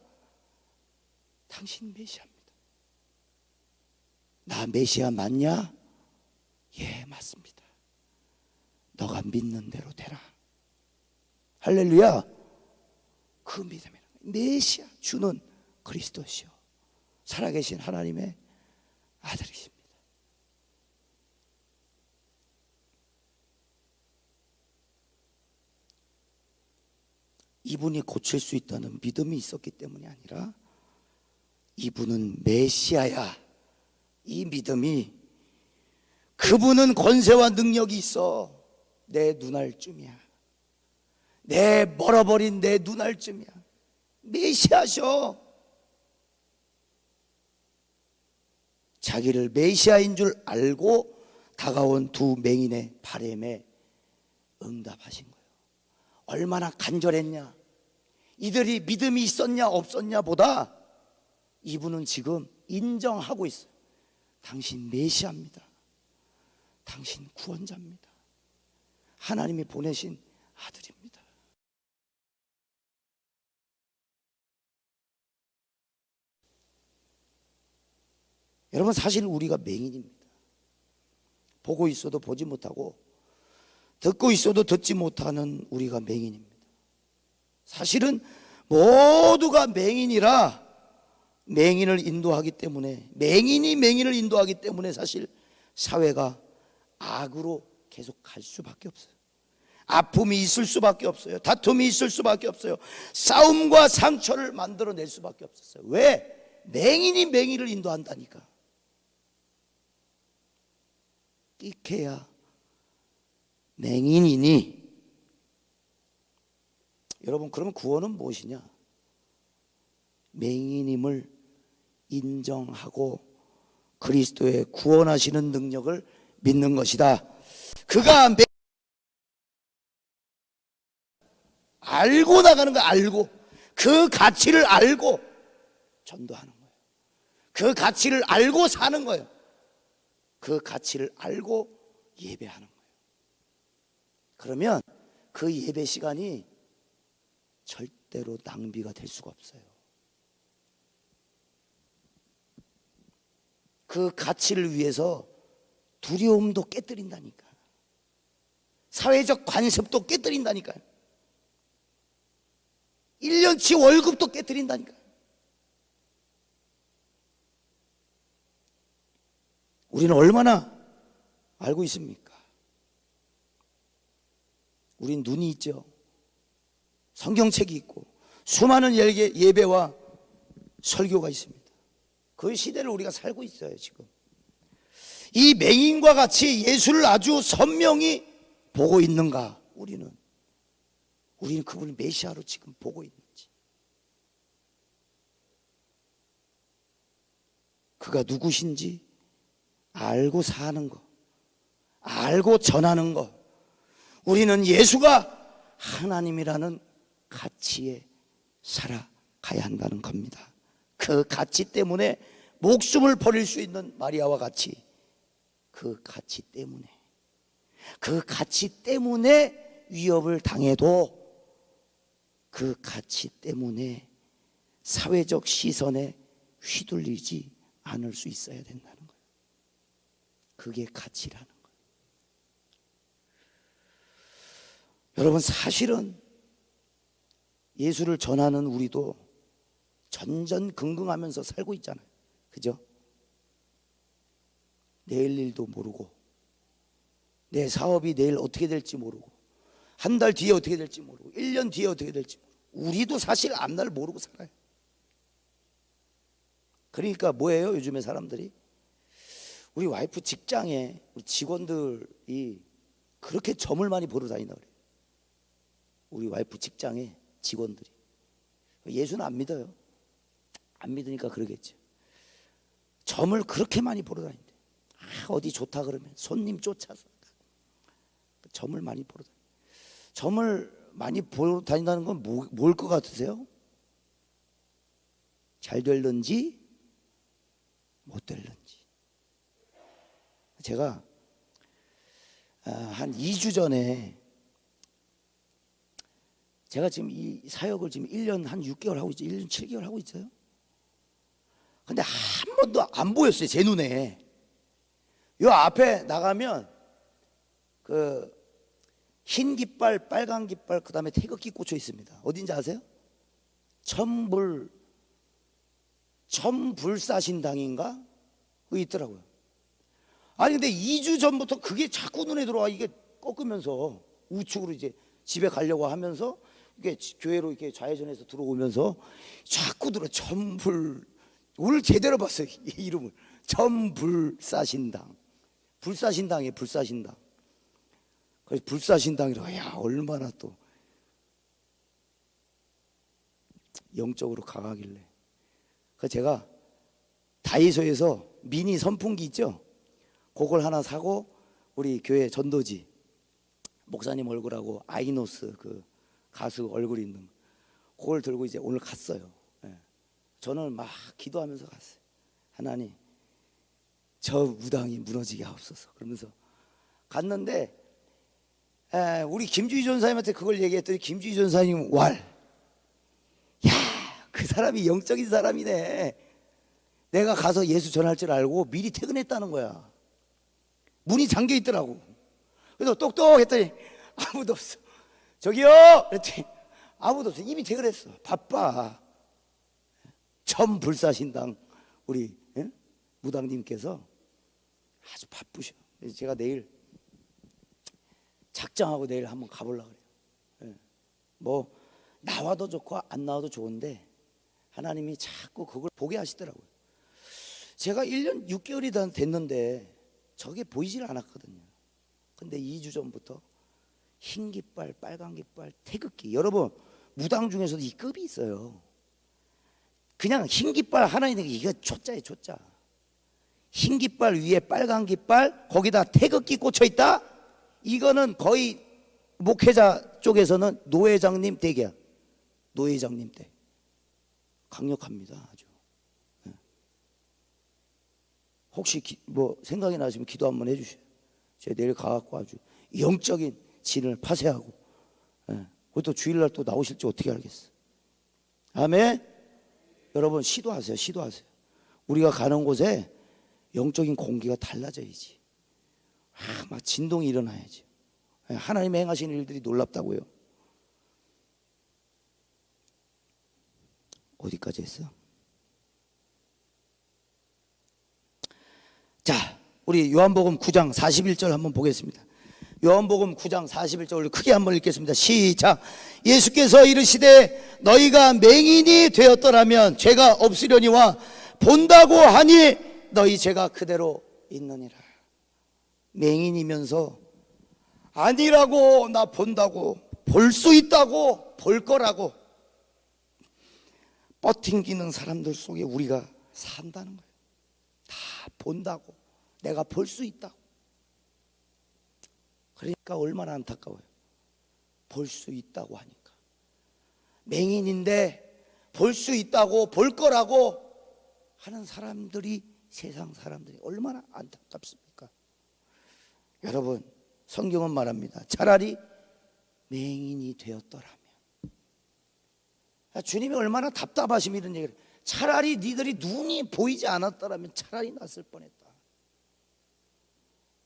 Speaker 1: 당신 메시아입니다. 나 메시아 맞냐? 예, 맞습니다. 너가 믿는 대로 되라. 할렐루야. 그 믿음이라. 메시아, 주는 그리스도시요 살아계신 하나님의 아들이십니다. 이분이 고칠 수 있다는 믿음이 있었기 때문이 아니라 이분은 메시아야, 이 믿음이, 그분은 권세와 능력이 있어. 내 눈알쯤이야. 내 멀어버린 내 눈알쯤이야. 메시아셔. 자기를 메시아인 줄 알고 다가온 두 맹인의 바램에 응답하신 거예요. 얼마나 간절했냐, 이들이 믿음이 있었냐 없었냐 보다 이분은 지금 인정하고 있어요. 당신 메시아입니다. 당신 구원자입니다. 하나님이 보내신 아들입니다. 여러분, 사실 우리가 맹인입니다. 보고 있어도 보지 못하고 듣고 있어도 듣지 못하는 우리가 맹인입니다. 사실은 모두가 맹인이라 맹인을 인도하기 때문에, 맹인이 맹인을 인도하기 때문에 사실 사회가 악으로 계속 갈 수밖에 없어요. 아픔이 있을 수밖에 없어요. 다툼이 있을 수밖에 없어요. 싸움과 상처를 만들어낼 수밖에 없었어요. 왜? 맹인이 맹인을 인도한다니까. 끼케야 맹인이니. 여러분, 그러면 구원은 무엇이냐? 맹인임을 인정하고 그리스도의 구원하시는 능력을 믿는 것이다. 그가 알고 나가는 거야. 알고, 그 가치를 알고 전도하는 거예요. 그 가치를 알고 사는 거예요. 그 가치를 알고 예배하는 거예요. 그러면 그 예배 시간이 절대로 낭비가 될 수가 없어요. 그 가치를 위해서 두려움도 깨뜨린다니까. 사회적 관습도 깨뜨린다니까요. 1년치 월급도 깨뜨린다니까요. 우리는 얼마나 알고 있습니까? 우린 눈이 있죠. 성경책이 있고 수많은 예배와 설교가 있습니다. 그 시대를 우리가 살고 있어요. 지금 이 맹인과 같이 예수를 아주 선명히 보고 있는가? 우리는 그분을 메시아로 지금 보고 있는지, 그가 누구신지 알고 사는 것, 알고 전하는 것. 우리는 예수가 하나님이라는 가치에 살아가야 한다는 겁니다. 그 가치 때문에 목숨을 버릴 수 있는 마리아와 같이, 그 가치 때문에 위협을 당해도 그 가치 때문에 사회적 시선에 휘둘리지 않을 수 있어야 된다는 거예요. 그게 가치라는 거예요. 여러분, 사실은 예수를 전하는 우리도 전전긍긍하면서 살고 있잖아요. 그죠? 내일 일도 모르고, 내 사업이 내일 어떻게 될지 모르고, 한 달 뒤에 어떻게 될지 모르고, 1년 뒤에 어떻게 될지 모르고, 우리도 사실 앞날 모르고 살아요. 그러니까 뭐예요? 요즘에 사람들이, 우리 와이프 직장에 우리 직원들이 그렇게 점을 많이 보러 다닌다 그래요. 우리 와이프 직장에 직원들이. 예수는 안 믿어요. 안 믿으니까 그러겠죠. 점을 그렇게 많이 보러 다닌대. 어디 좋다 그러면 손님 쫓아서 점을 많이 보러 다닌대. 점을 많이 보러 다닌다는 건 뭘 것 같으세요? 잘 될는지 못 될는지. 제가 한 2주 전에, 제가 지금 이 사역을 지금 1년 한 6개월 하고 있죠. 1년 7개월 하고 있어요. 근데 한 번도 안 보였어요, 제 눈에. 요 앞에 나가면 그 흰 깃발, 빨간 깃발, 그 다음에 태극기 꽂혀 있습니다. 어딘지 아세요? 천불사신당인가? 그게 있더라고요. 아니 근데 2주 전부터 그게 자꾸 눈에 들어와. 이게 꺾으면서 우측으로 이제 집에 가려고 하면서 이게 교회로 이렇게 좌회전해서 들어오면서 자꾸 들어. 오늘 제대로 봤어요, 이 이름을. 천불사신당. 불사신당이에요, 불사신당. 그래서 불사신당이라고, 야, 얼마나 또 영적으로 강하길래. 그래서 제가 다이소에서 미니 선풍기 있죠? 그걸 하나 사고, 우리 교회 전도지 목사님 얼굴하고 아이노스 그 가수 얼굴 있는 그걸 들고 이제 오늘 갔어요. 저는 막 기도하면서 갔어요. 하나님, 저 무당이 무너지게 하옵소서. 그러면서 갔는데, 우리 김주희 전사님한테 그걸 얘기했더니 김주희 전사님 야, 그 사람이 영적인 사람이네. 내가 가서 예수 전할 줄 알고 미리 퇴근했다는 거야. 문이 잠겨 있더라고. 그래서 똑똑 했더니 아무도 없어. 저기요! 그랬더니 아무도 없어. 이미 퇴근했어. 바빠. 천불사신당 우리 무당님께서 아주 바쁘셔. 그래서 제가 내일 작정하고 내일 한번 가보려고 그래요. 뭐 나와도 좋고 안 나와도 좋은데 하나님이 자꾸 그걸 보게 하시더라고요. 제가 1년 6개월이 됐는데 저게 보이질 않았거든요. 근데 2주 전부터 흰 깃발, 빨간 깃발, 태극기. 여러분, 무당 중에서도 이 급이 있어요. 그냥 흰 깃발 하나 있는 게 이거 초짜예요, 초짜. 흰 깃발 위에 빨간 깃발, 거기다 태극기 꽂혀 있다? 이거는 거의 목회자 쪽에서는 노회장님 댁이야. 노회장님 댁. 강력합니다, 아주. 혹시 뭐 생각이 나시면 기도 한번 해주세요. 제가 내일 가갖고 아주 영적인 진을 파쇄하고, 그것도 주일날 또 나오실지 어떻게 알겠어. 아멘. 여러분, 시도하세요. 시도하세요. 우리가 가는 곳에 영적인 공기가 달라져야지. 막 진동이 일어나야지. 하나님 행하시는 일들이 놀랍다고요. 어디까지 했어? 자, 우리 요한복음 9장 41절 한번 보겠습니다. 요한복음 9장 41절 크게 한번 읽겠습니다. 시작. 예수께서 이르시되 너희가 맹인이 되었더라면 죄가 없으려니와 본다고 하니 너희 죄가 그대로 있느니라. 맹인이면서 아니라고, 나 본다고, 볼 수 있다고, 볼 거라고 뻗팅기는 사람들 속에 우리가 산다는 거예요. 다 본다고, 내가 볼 수 있다고. 그러니까 얼마나 안타까워요. 볼 수 있다고 하니까. 맹인인데 볼 수 있다고, 볼 거라고 하는 사람들이, 세상 사람들이 얼마나 안타깝습니까? 여러분, 성경은 말합니다. 차라리 맹인이 되었더라면. 주님이 얼마나 답답하시면 이런 얘기를 해요. 차라리 니들이 눈이 보이지 않았더라면 차라리 낫을 뻔했다.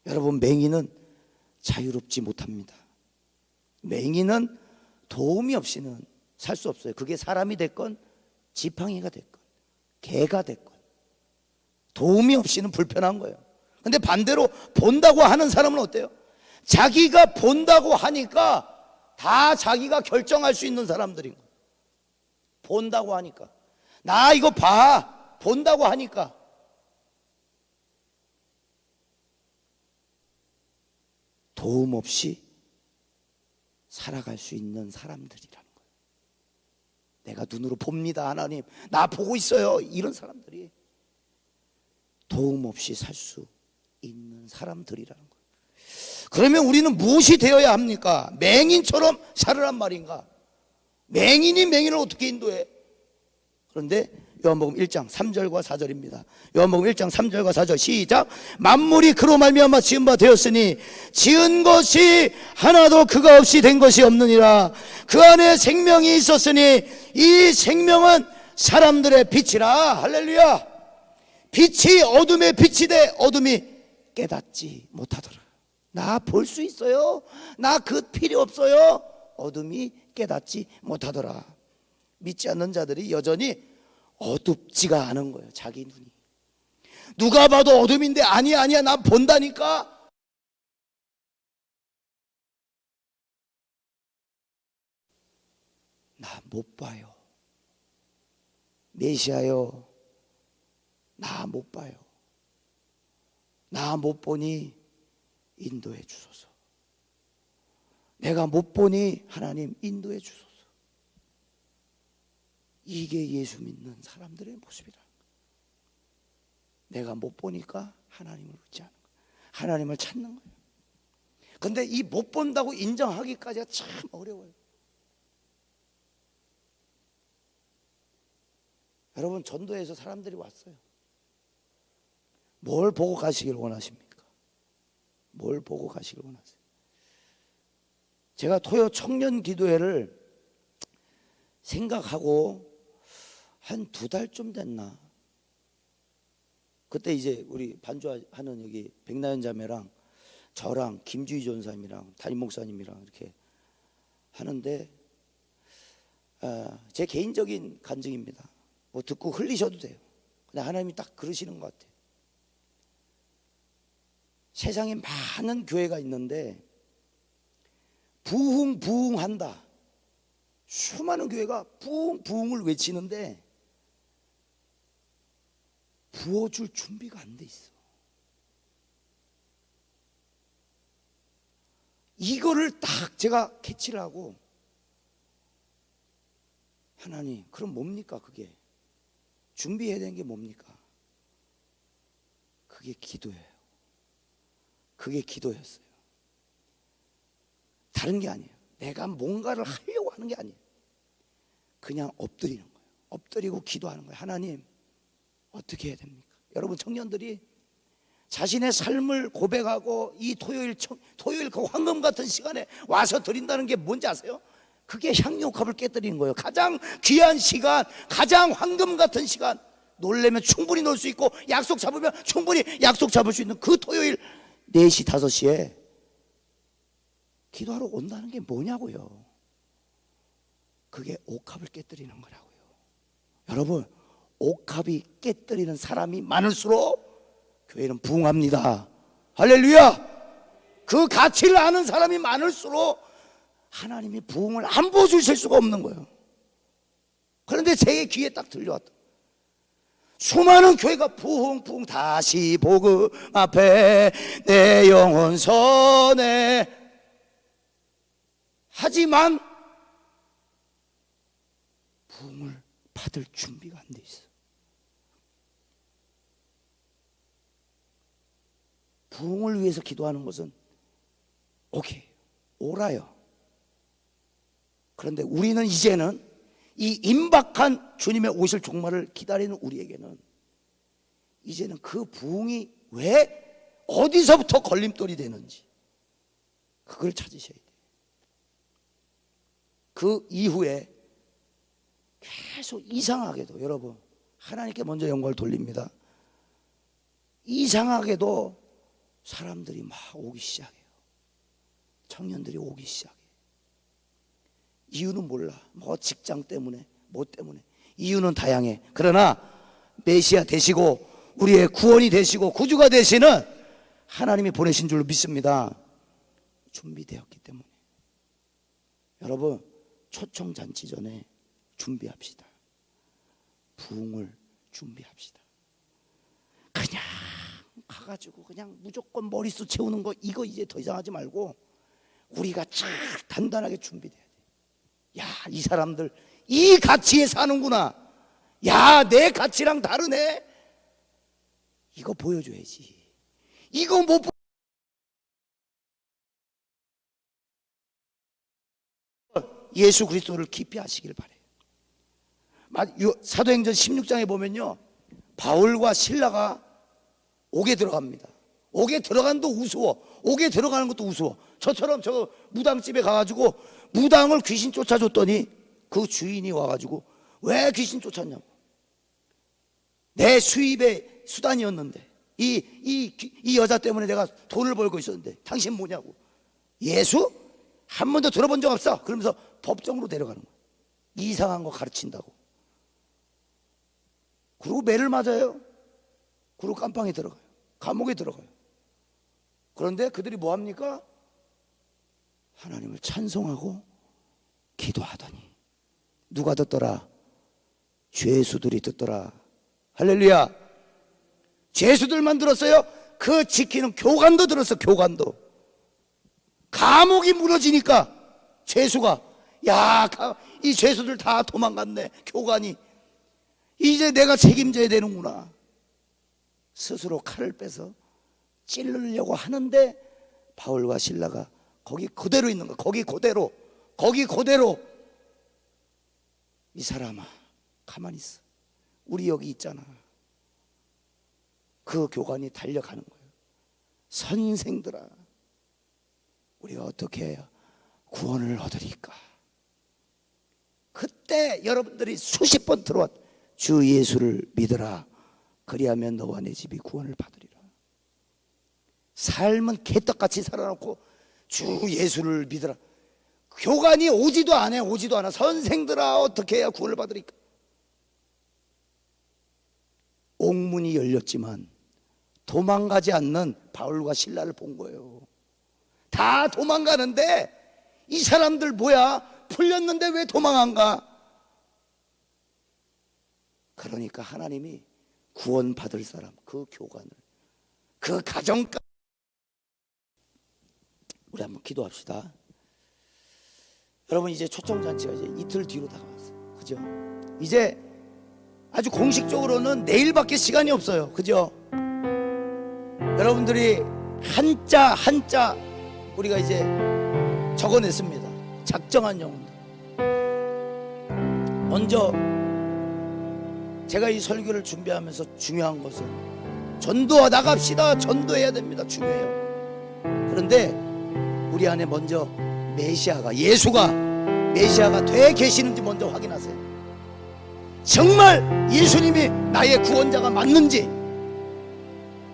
Speaker 1: 여러분, 맹인은 자유롭지 못합니다. 맹인은 도움이 없이는 살 수 없어요. 그게 사람이 됐건 지팡이가 됐건 개가 됐건 도움이 없이는 불편한 거예요. 근데 반대로 본다고 하는 사람은 어때요? 자기가 본다고 하니까 다 자기가 결정할 수 있는 사람들인 거예요. 본다고 하니까, 나 이거 봐, 본다고 하니까. 도움 없이 살아갈 수 있는 사람들이라는 거예요. 내가 눈으로 봅니다, 하나님, 나 보고 있어요, 이런 사람들이 도움 없이 살 수 있는 사람들이라는 거예요. 그러면 우리는 무엇이 되어야 합니까? 맹인처럼 살으란 말인가? 맹인이 맹인을 어떻게 인도해? 그런데 요한복음 1장 3절과 4절입니다. 요한복음 1장 3절과 4절 시작. 만물이 그로 말미암아 지은 바 되었으니 지은 것이 하나도 그가 없이 된 것이 없느니라. 그 안에 생명이 있었으니 이 생명은 사람들의 빛이라. 할렐루야. 빛이 어둠의 빛이 돼 어둠이 깨닫지 못하더라. 나 볼 수 있어요, 나 그 필요 없어요, 어둠이 깨닫지 못하더라. 믿지 않는 자들이 여전히 어둡지가 않은 거예요. 자기 눈이 누가 봐도 어둠인데 아니야 나 본다니까. 나 못 봐요. 메시아요, 나 못 봐요. 나 못 보니 인도해 주소서. 내가 못 보니 하나님 인도해 주소서. 이게 예수 믿는 사람들의 모습이라. 내가 못 보니까 하나님을 의지하는 거예요. 하나님을 찾는 거예요. 근데 이 못 본다고 인정하기까지가 참 어려워요. 여러분, 전도에서 사람들이 왔어요. 뭘 보고 가시길 원하십니까? 뭘 보고 가시길 원하세요? 제가 토요 청년 기도회를 생각하고 한 2달쯤 됐나? 그때 이제 우리 반주하는 여기 백나연 자매랑 저랑 김주희 전사님이랑 담임 목사님이랑 이렇게 하는데, 제 개인적인 간증입니다. 뭐 듣고 흘리셔도 돼요. 근데 하나님이 딱 그러시는 것 같아요. 세상에 많은 교회가 있는데 부흥한다. 수많은 교회가 부흥을 외치는데 부어줄 준비가 안 돼 있어. 이거를 딱 제가 캐치를 하고, 하나님, 그럼 뭡니까? 그게 준비해야 되는 게 뭡니까? 그게 기도예요. 그게 기도였어요. 다른 게 아니에요. 내가 뭔가를 하려고 하는 게 아니에요. 그냥 엎드리는 거예요. 엎드리고 기도하는 거예요. 하나님, 어떻게 해야 됩니까? 여러분, 청년들이 자신의 삶을 고백하고 이 토요일 그 황금 같은 시간에 와서 드린다는 게 뭔지 아세요? 그게 향유옥합을 깨뜨리는 거예요. 가장 귀한 시간, 가장 황금 같은 시간, 놀려면 충분히 놀 수 있고 약속 잡으면 충분히 약속 잡을 수 있는 그 토요일 4시 5시에 기도하러 온다는 게 뭐냐고요. 그게 옥합을 깨뜨리는 거라고요. 여러분, 옥합이 깨뜨리는 사람이 많을수록 교회는 부흥합니다. 할렐루야. 그 가치를 아는 사람이 많을수록 하나님이 부흥을 안 보여주실 수가 없는 거예요. 그런데 제 귀에 딱 들려왔다. 수많은 교회가 붕붕 다시 복음 앞에 내 영혼 선해. 하지만 부흥을 받을 준비가 안 돼 있어. 부흥을 위해서 기도하는 것은 오케이, 오라요. 그런데 우리는 이제는 이 임박한 주님의 오실 종말을 기다리는 우리에게는 이제는 그 부흥이 왜 어디서부터 걸림돌이 되는지 그걸 찾으셔야 돼요. 그 이후에 계속 이상하게도 여러분, 하나님께 먼저 영광을 돌립니다. 이상하게도 사람들이 막 오기 시작해요. 청년들이 오기 시작해요. 이유는 몰라. 뭐 직장 때문에, 뭐 때문에. 이유는 다양해. 그러나 메시아 되시고 우리의 구원이 되시고 구주가 되시는 하나님이 보내신 줄로 믿습니다. 준비되었기 때문에. 여러분, 초청잔치 전에 준비합시다. 부흥을 준비합시다. 그냥 가가지고 그냥 무조건 머릿수 채우는 거, 이거 이제 더 이상 하지 말고 우리가 쫙 단단하게 준비돼야 돼. 야, 이 사람들 이 가치에 사는구나. 야, 내 가치랑 다르네. 이거 보여줘야지. 이거 못 보... 예수 그리스도를 깊이 아시길 바래요. 사도행전 16장에 보면요, 바울과 실라가 옥에 들어갑니다. 옥에 들어가는 것도 우스워. 옥에 들어가는 것도 우스워. 저처럼 저 무당집에 가가지고 무당을 귀신 쫓아줬더니 그 주인이 와가지고 왜 귀신 쫓았냐고. 내 수입의 수단이었는데 이 여자 때문에 내가 돈을 벌고 있었는데 당신 뭐냐고. 예수? 한 번도 들어본 적 없어. 그러면서 법정으로 데려가는 거야. 이상한 거 가르친다고. 그리고 매를 맞아요. 그리고 깜빵에 들어가요. 감옥에 들어가요. 그런데 그들이 뭐합니까? 하나님을 찬송하고 기도하더니 누가 듣더라? 죄수들이 듣더라. 할렐루야. 죄수들만 들었어요? 그 지키는 교관도 들었어. 교관도. 감옥이 무너지니까 죄수가, 야, 이 죄수들 다 도망갔네. 교관이 이제 내가 책임져야 되는구나. 스스로 칼을 빼서 찌르려고 하는데 바울과 실라가 거기 그대로 있는 거야. 거기 그대로. 이 사람아, 가만히 있어. 우리 여기 있잖아. 그 교관이 달려가는 거예요. 선생들아, 우리가 어떻게 해야 구원을 얻으리까? 그때 여러분들이 수십 번 들어왔. 주 예수를 믿으라. 그리하면 너와 내 집이 구원을 받으리라. 삶은 개떡같이 살아놓고 주 예수를 믿으라. 교관이 오지도 않아. 선생들아, 어떻게 해야 구원을 받으리까? 옥문이 열렸지만 도망가지 않는 바울과 실라를 본 거예요. 다 도망가는데 이 사람들 뭐야? 풀렸는데 왜 도망 안 가? 그러니까 하나님이 구원받을 사람, 그 교관을, 그 가정까지. 우리 한번 기도합시다. 여러분, 이제 초청잔치가 이제 이틀 뒤로 다가왔어요. 그죠? 이제 아주 공식적으로는 내일밖에 시간이 없어요. 그죠? 여러분들이 한자 우리가 이제 적어냈습니다. 작정한 영혼들. 먼저 제가 이 설교를 준비하면서 중요한 것은 전도와 나갑시다. 전도해야 됩니다. 중요해요. 그런데 우리 안에 먼저 메시아가, 예수가 메시아가 돼 계시는지 먼저 확인하세요. 정말 예수님이 나의 구원자가 맞는지.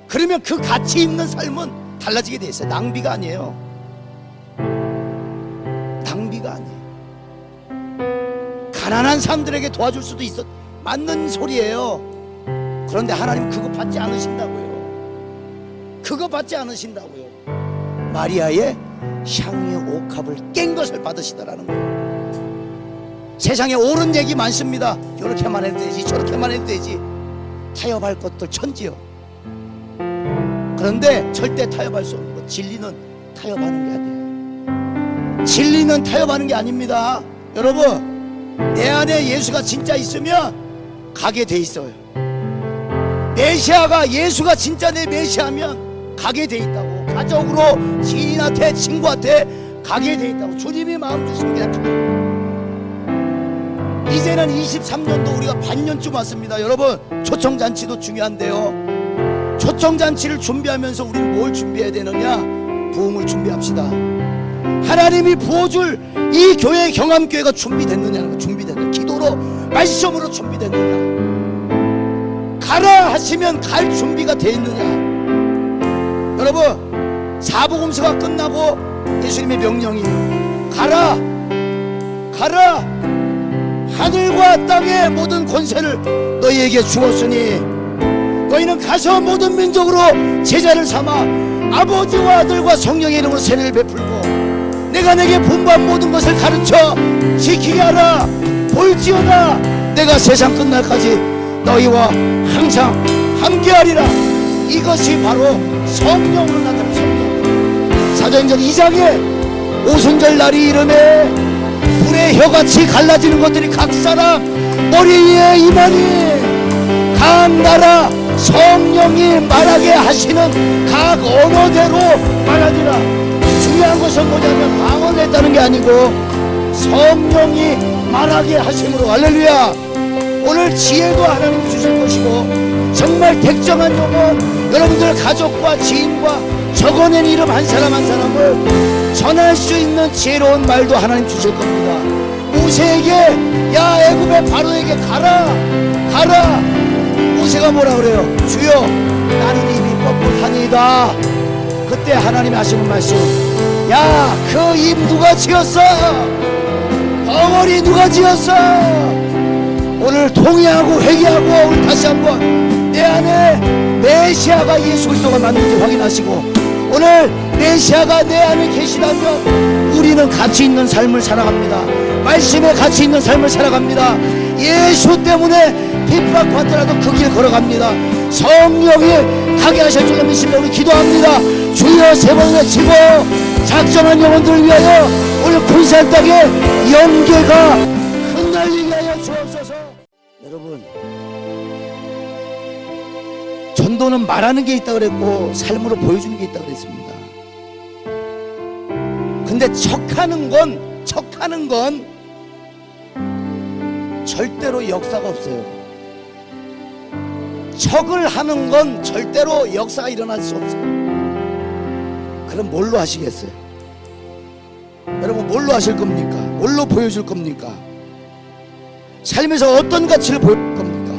Speaker 1: 그러면 그 가치 있는 삶은 달라지게 돼 있어요. 낭비가 아니에요. 낭비가 아니에요. 가난한 사람들에게 도와줄 수도 있어. 맞는 소리예요. 그런데 하나님 그거 받지 않으신다고요. 그거 받지 않으신다고요. 마리아의 향유 옥합을 깬 것을 받으시다라는 거예요. 세상에 옳은 얘기 많습니다. 이렇게만 해도 되지, 저렇게만 해도 되지. 타협할 것들 천지요. 그런데 절대 타협할 수 없는 것, 진리는 타협하는 게 아니에요. 진리는 타협하는 게 아닙니다. 여러분, 내 안에 예수가 진짜 있으면 가게 돼 있어요. 메시아가, 예수가 진짜 내 메시아면 가게 돼 있다고. 가족으로, 지인한테, 친구한테 가게 돼 있다고. 주님이 마음 주시는 게 그냥 이제는 23년도 우리가 반년쯤 왔습니다. 여러분, 초청잔치도 중요한데요, 초청잔치를 준비하면서 우리는 뭘 준비해야 되느냐? 부흥을 준비합시다. 하나님이 부어줄 이 교회, 경암교회가 준비됐느냐는 거. 준비됐느냐? 기도로, 말씀으로 준비됐느냐? 가라 하시면 갈 준비가 돼 있느냐? 여러분, 사복음서가 끝나고 예수님의 명령이 가라, 가라, 하늘과 땅의 모든 권세를 너희에게 주었으니 너희는 가서 모든 민족으로 제자를 삼아 아버지와 아들과 성령의 이름으로 세례를 베풀고 내가 내게 분부한 모든 것을 가르쳐 지키게 하라. 볼지어다 내가 세상 끝날까지 너희와 항상 함께하리라. 이것이 바로 성령으로 나타난 성령. 사도행전 2장에 오순절 날이 이름에 불의 혀같이 갈라지는 것들이 각 사람 머리 위에 임하니 각 나라 성령이 말하게 하시는 각 언어대로 말하니라. 중요한 것은 뭐냐면 방언을 했다는 게 아니고 성령이 말하게 하심으로. 할렐루야. 오늘 지혜도 하나님이 주실 것이고 정말 택정한 영혼, 여러분들 가족과 지인과 적어낸 이름 한 사람 한 사람을 전할 수 있는 지혜로운 말도 하나님 주실 겁니다. 모세에게, 야 애굽의 바로에게 가라, 가라. 모세가 뭐라 그래요? 주여 나는 이미 뻣뻣하니이다. 그때 하나님이 하시는 말씀, 야 그 입 누가 지었어? 벙어리 누가 지었어? 오늘 통회하고 회개하고 오늘 다시 한번 내 안에 메시아가 예수 그리스도가 맞는지 확인하시고, 오늘 메시아가 내 안에 계시다면 우리는 가치 있는 삶을 살아갑니다. 말씀에 가치 있는 삶을 살아갑니다. 예수 때문에 핍박받더라도 그 길 걸어갑니다. 성령이 가게 하실 줄로 믿습니다. 우리 기도합니다. 주여 세 번 외치고 작정한 영혼들을 위하여 오늘 군산 땅에 영계가 흩날리게 하여 주옵소서. 여러분, 전도는 말하는 게 있다 그랬고 삶으로 보여주는 게 있다 그랬습니다. 근데 척하는 건 절대로 역사가 없어요. 척을 하는 건 절대로 역사가 일어날 수 없어요. 그럼 뭘로 하시겠어요? 여러분, 뭘로 하실 겁니까? 뭘로 보여줄 겁니까? 삶에서 어떤 가치를 보여줄 겁니까?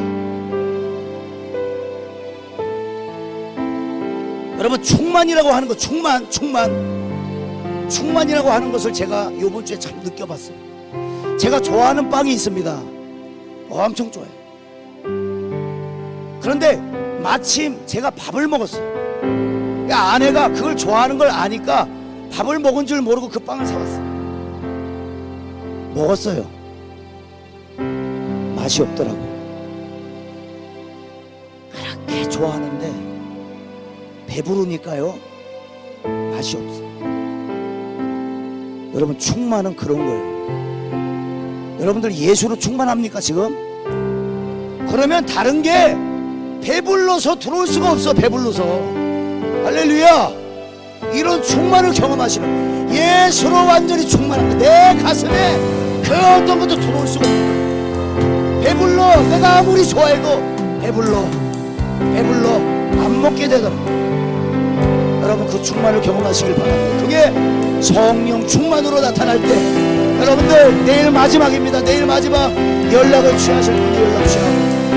Speaker 1: 여러분, 충만이라고 하는 거, 충만이라고 하는 것을 제가 이번 주에 참 느껴봤어요. 제가 좋아하는 빵이 있습니다. 엄청 좋아해요. 그런데 마침 제가 밥을 먹었어요. 그러니까 아내가 그걸 좋아하는 걸 아니까 밥을 먹은 줄 모르고 그 빵을 사왔어요. 먹었어요. 맛이 없더라고요. 그렇게 좋아하는데 배부르니까요 맛이 없어요. 여러분, 충만은 그런 거예요. 여러분들 예수로 충만합니까 지금? 그러면 다른 게 배불러서 들어올 수가 없어. 배불러서. 할렐루야. 이런 충만을 경험하시는, 예수로 완전히 충만한 거. 내 가슴에 그 어떤 것도 들어올 수가 없어. 배불러. 내가 아무리 좋아해도 배불러 안 먹게 되더라고. 여러분, 그 충만을 경험하시길 바랍니다. 그게 성령 충만으로 나타날 때, 여러분들 내일 마지막입니다. 내일 마지막 연락을 취하실 분이 연락 취하고,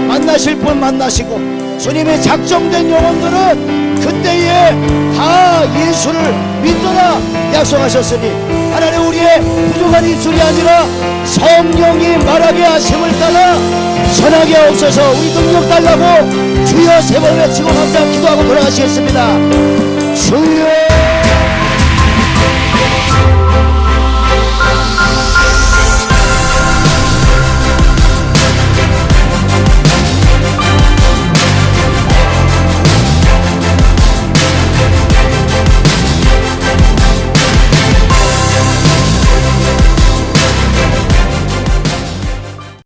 Speaker 1: 만나실 분 만나시고, 주님의 작정된 영혼들은 그때에 다 예수를 믿더라 약속하셨으니, 하나님 우리의 부족한 입술이 아니라 성령이 말하게 하심을 따라 전하게 하옵소서. 우리 능력 달라고 주여 세 번 외치고 감사 기도하고 돌아가시겠습니다. 주여.